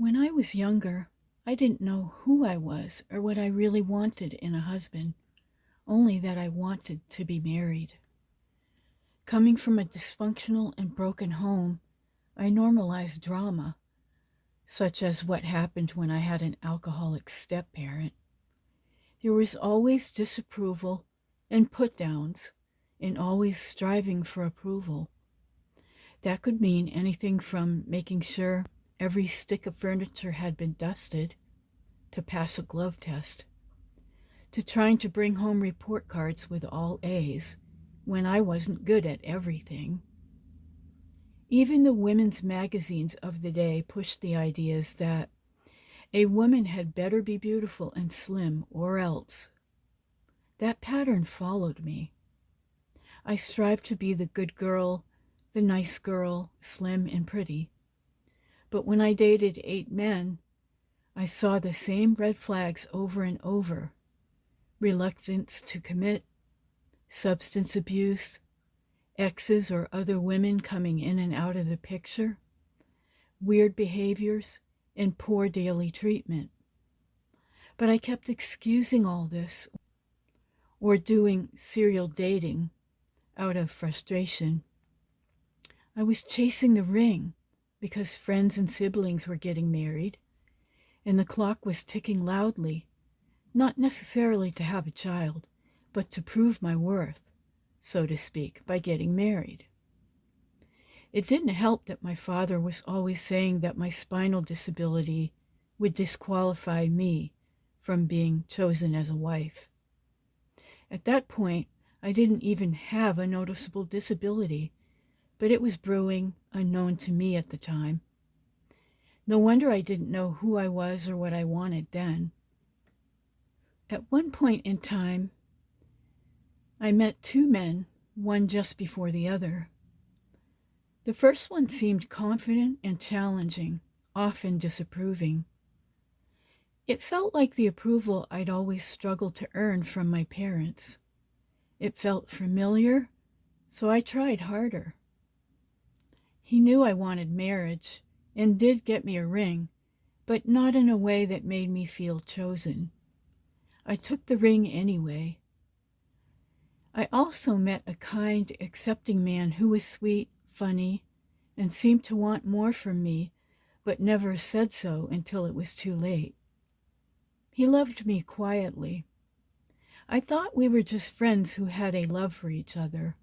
When I was younger, I didn't know who I was or what I really wanted in a husband, only that I wanted to be married. Coming from a dysfunctional and broken home, I normalized drama, such as what happened when I had an alcoholic step-parent. There was always disapproval and put-downs, and always striving for approval. That could mean anything from making sure every stick of furniture had been dusted to pass a glove test, to trying to bring home report cards with all A's when I wasn't good at everything. Even the women's magazines of the day pushed the ideas that a woman had better be beautiful and slim or else. That pattern followed me. I strived to be the good girl, the nice girl, slim and pretty. But when I dated 8 men, I saw the same red flags over and over: reluctance to commit, substance abuse, exes or other women coming in and out of the picture, weird behaviors, and poor daily treatment. But I kept excusing all this or doing serial dating out of frustration. I was chasing the ring because friends and siblings were getting married, and the clock was ticking loudly, not necessarily to have a child, but to prove my worth, so to speak, by getting married. It didn't help that my father was always saying that my spinal disability would disqualify me from being chosen as a wife. At that point, I didn't even have a noticeable disability, but it was brewing, unknown to me at the time. No wonder I didn't know who I was or what I wanted then. At one point in time, I met 2 men, one just before the other. The first one seemed confident and challenging, often disapproving. It felt like the approval I'd always struggled to earn from my parents. It felt familiar, so I tried harder. He knew I wanted marriage and did get me a ring, but not in a way that made me feel chosen. I took the ring anyway. I also met a kind, accepting man who was sweet, funny, and seemed to want more from me, but never said so until it was too late. He loved me quietly. I thought we were just friends who had a love for each other.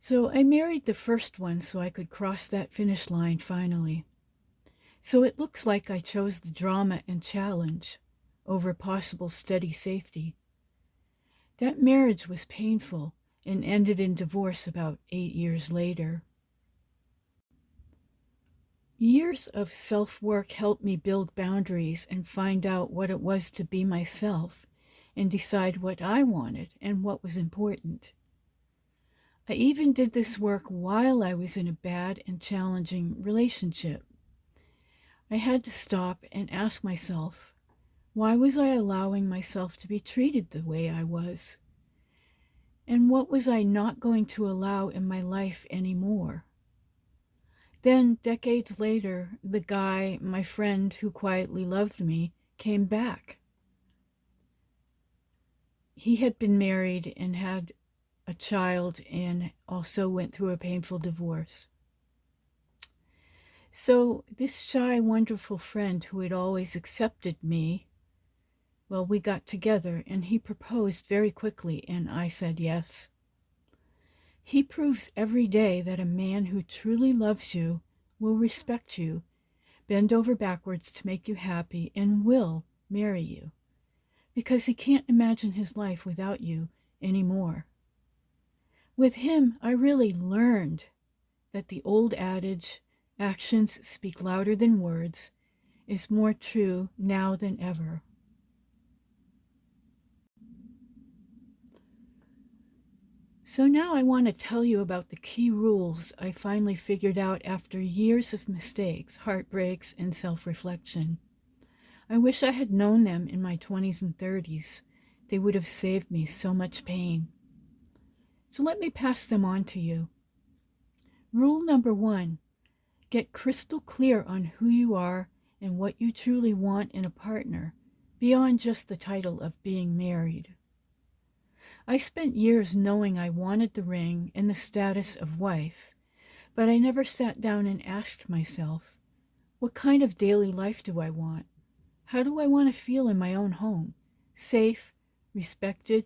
So I married the first one so I could cross that finish line finally. So it looks like I chose the drama and challenge over possible steady safety. That marriage was painful and ended in divorce about 8 years later. Years of self-work helped me build boundaries and find out what it was to be myself and decide what I wanted and what was important. I even did this work while I was in a bad and challenging relationship. I had to stop and ask myself, why was I allowing myself to be treated the way I was? And what was I not going to allow in my life anymore? Then, decades later, the guy, my friend who quietly loved me, came back. He had been married and had a child and also went through a painful divorce. So this shy, wonderful friend who had always accepted me, well, we got together and he proposed very quickly and I said yes. He proves every day that a man who truly loves you will respect you, bend over backwards to make you happy, and will marry you, because he can't imagine his life without you anymore. With him, I really learned that the old adage, actions speak louder than words, is more true now than ever. So now I want to tell you about the key rules I finally figured out after years of mistakes, heartbreaks, and self-reflection. I wish I had known them in my 20s and 30s. They would have saved me so much pain. So let me pass them on to you. Rule number 1, Get crystal clear on who you are and what you truly want in a partner, beyond just the title of being married. I spent years knowing I wanted the ring and the status of wife, but I never sat down and asked myself, what kind of daily life do I want? How do I want to feel in my own home? Safe, respected,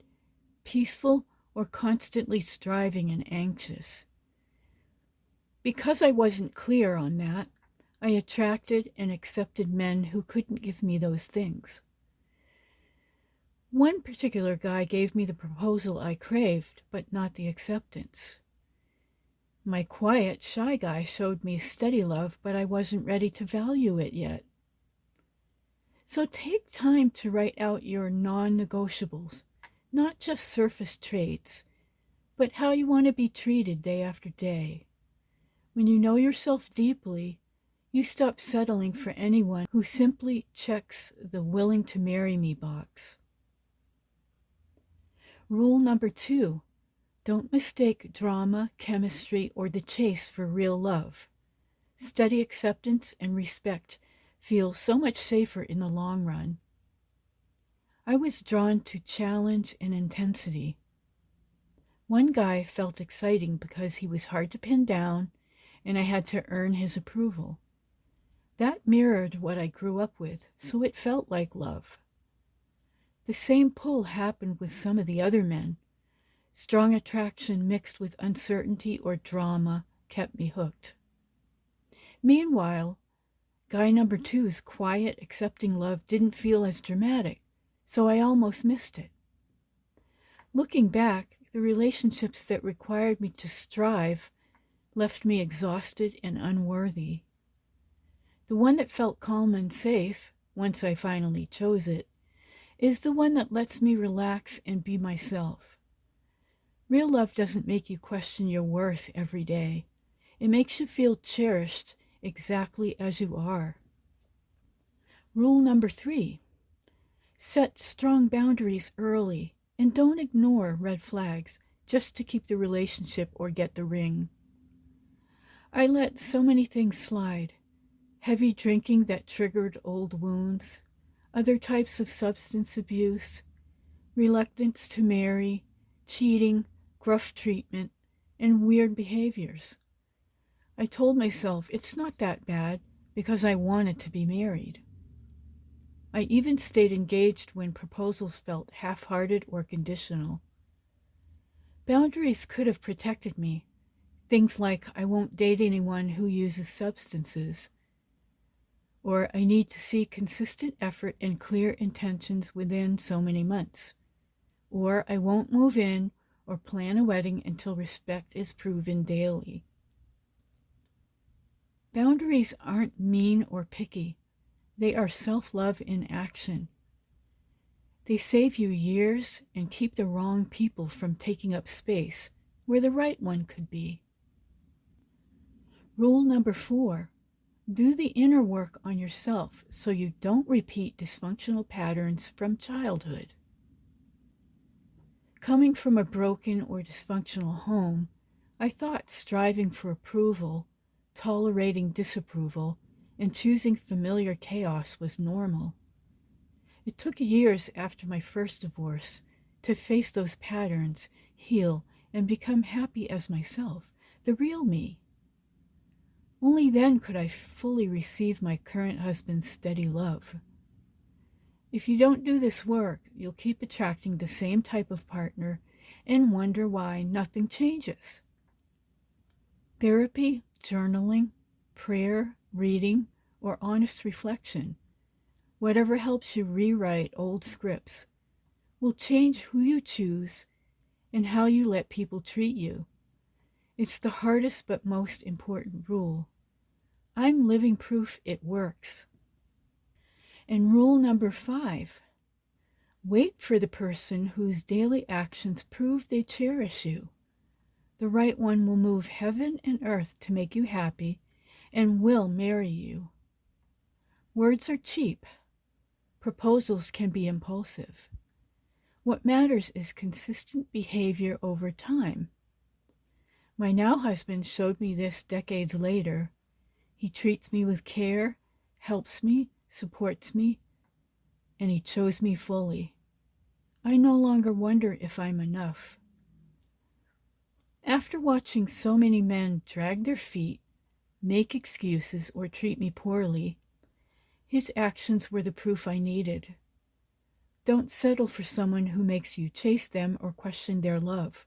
peaceful, or constantly striving and anxious? Because I wasn't clear on that, I attracted and accepted men who couldn't give me those things. One particular guy gave me the proposal I craved, but not the acceptance. My quiet, shy guy showed me steady love, but I wasn't ready to value it yet. So take time to write out your non-negotiables, not just surface traits, but how you want to be treated day after day. When you know yourself deeply, you stop settling for anyone who simply checks the willing to marry me box. Rule number 2, don't mistake drama, chemistry, or the chase for real love. Steady acceptance and respect feel so much safer in the long run. I was drawn to challenge and intensity. One guy felt exciting because he was hard to pin down and I had to earn his approval. That mirrored what I grew up with, so it felt like love. The same pull happened with some of the other men. Strong attraction mixed with uncertainty or drama kept me hooked. Meanwhile, guy number 2's quiet, accepting love didn't feel as dramatic, so I almost missed it. Looking back, the relationships that required me to strive left me exhausted and unworthy. The one that felt calm and safe, once I finally chose it, is the one that lets me relax and be myself. Real love doesn't make you question your worth every day. It makes you feel cherished exactly as you are. Rule number 3, set strong boundaries early and don't ignore red flags just to keep the relationship or get the ring. I let so many things slide. Heavy drinking that triggered old wounds, other types of substance abuse, reluctance to marry, cheating, gruff treatment, and weird behaviors. I told myself it's not that bad because I wanted to be married. I even stayed engaged when proposals felt half-hearted or conditional. Boundaries could have protected me. Things like I won't date anyone who uses substances, or I need to see consistent effort and clear intentions within so many months, or I won't move in or plan a wedding until respect is proven daily. Boundaries aren't mean or picky. They are self-love in action. They save you years and keep the wrong people from taking up space where the right one could be. Rule number 4, do the inner work on yourself so you don't repeat dysfunctional patterns from childhood. Coming from a broken or dysfunctional home, I thought striving for approval, tolerating disapproval, and choosing familiar chaos was normal. It took years after my first divorce to face those patterns, heal, and become happy as myself, the real me. Only then could I fully receive my current husband's steady love. If you don't do this work, you'll keep attracting the same type of partner and wonder why nothing changes. Therapy, journaling, prayer, reading, or honest reflection, whatever helps you rewrite old scripts, will change who you choose and how you let people treat you. It's the hardest but most important rule. I'm living proof it works. And rule number 5, wait for the person whose daily actions prove they cherish you. The right one will move heaven and earth to make you happy and will marry you. Words are cheap. Proposals can be impulsive. What matters is consistent behavior over time. My now husband showed me this decades later. He treats me with care, helps me, supports me, and he chose me fully. I no longer wonder if I'm enough. After watching so many men drag their feet, make excuses, or treat me poorly, his actions were the proof I needed. Don't settle for someone who makes you chase them or question their love.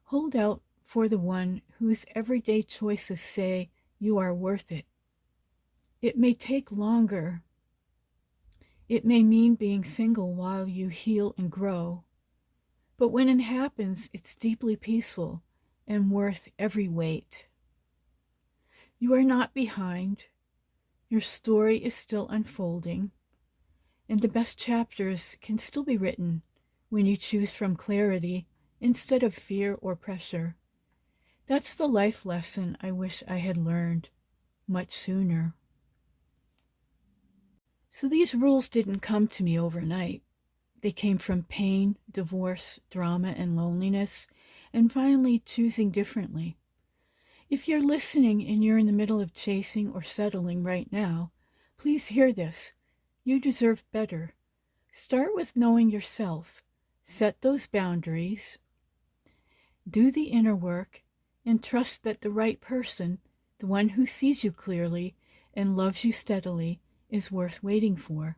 Hold out for the one whose everyday choices say you are worth it. It may take longer. It may mean being single while you heal and grow. But when it happens, it's deeply peaceful and worth every wait. You are not behind. Your story is still unfolding, and the best chapters can still be written when you choose from clarity instead of fear or pressure. That's the life lesson I wish I had learned much sooner. So these rules didn't come to me overnight. They came from pain, divorce, drama, and loneliness, and finally choosing differently. If you're listening and you're in the middle of chasing or settling right now, please hear this. You deserve better. Start with knowing yourself. Set those boundaries. Do the inner work and trust that the right person, the one who sees you clearly and loves you steadily, is worth waiting for.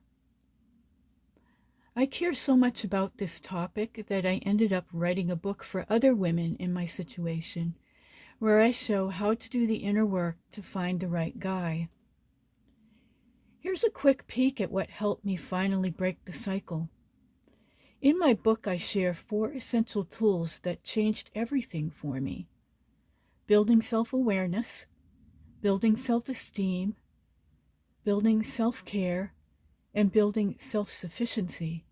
I care so much about this topic that I ended up writing a book for other women in my situation, where I show how to do the inner work to find the right guy. Here's a quick peek at what helped me finally break the cycle. In my book, I share 4 essential tools that changed everything for me: building self-awareness, building self-esteem, building self-care, and building self-sufficiency.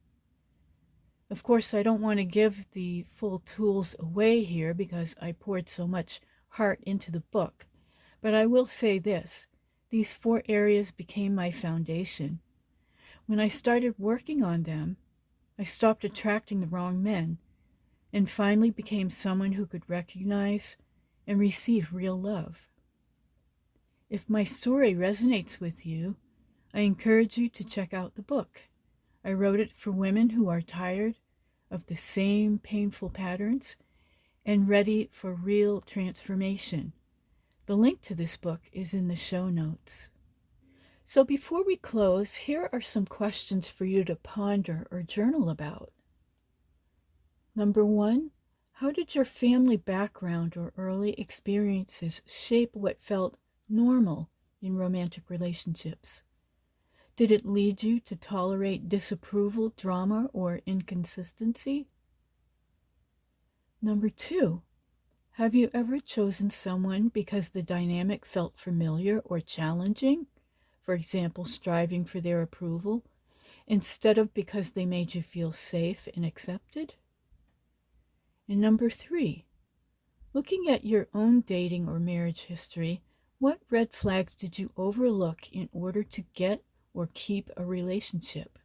Of course, I don't want to give the full tools away here because I poured so much heart into the book, but I will say this: these 4 areas became my foundation. When I started working on them, I stopped attracting the wrong men and finally became someone who could recognize and receive real love. If my story resonates with you, I encourage you to check out the book. I wrote it for women who are tired of the same painful patterns and ready for real transformation. The link to this book is in the show notes. So before we close, here are some questions for you to ponder or journal about. Number 1, how did your family background or early experiences shape what felt normal in romantic relationships? Did it lead you to tolerate disapproval, drama, or inconsistency? Number 2, have you ever chosen someone because the dynamic felt familiar or challenging? For example, striving for their approval, instead of because they made you feel safe and accepted? And number 3, looking at your own dating or marriage history, what red flags did you overlook in order to get or keep a relationship?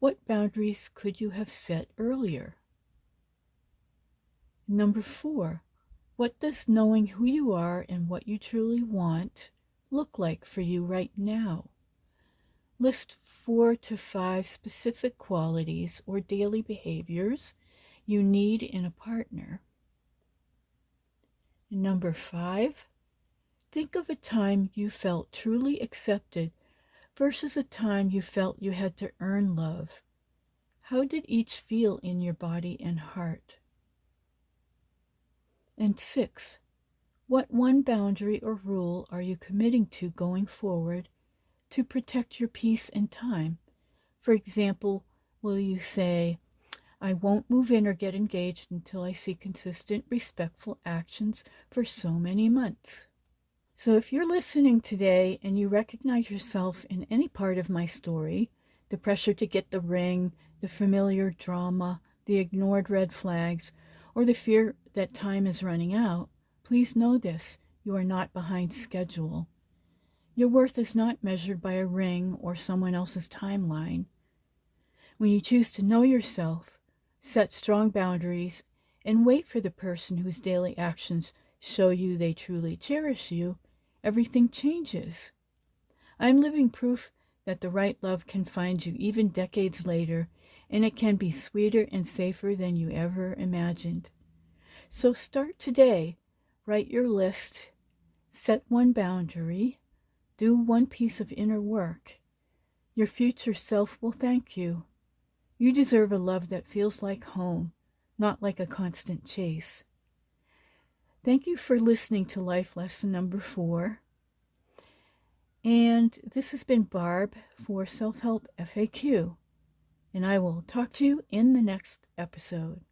What boundaries could you have set earlier? Number 4, what does knowing who you are and what you truly want look like for you right now? List 4 to 5 specific qualities or daily behaviors you need in a partner. And number 5, think of a time you felt truly accepted versus a time you felt you had to earn love. How did each feel in your body and heart? And 6, what one boundary or rule are you committing to going forward to protect your peace and time? For example, will you say, I won't move in or get engaged until I see consistent, respectful actions for so many months? So if you're listening today and you recognize yourself in any part of my story, the pressure to get the ring, the familiar drama, the ignored red flags, or the fear that time is running out, please know this: you are not behind schedule. Your worth is not measured by a ring or someone else's timeline. When you choose to know yourself, set strong boundaries, and wait for the person whose daily actions show you they truly cherish you, everything changes. I'm living proof that the right love can find you even decades later, and it can be sweeter and safer than you ever imagined. So start today. Write your list, set one boundary, do one piece of inner work. Your future self will thank you. You deserve a love that feels like home, not like a constant chase. Thank you for listening to Life Lesson number 4. And this has been Barb for Self-Help FAQ. And I will talk to you in the next episode.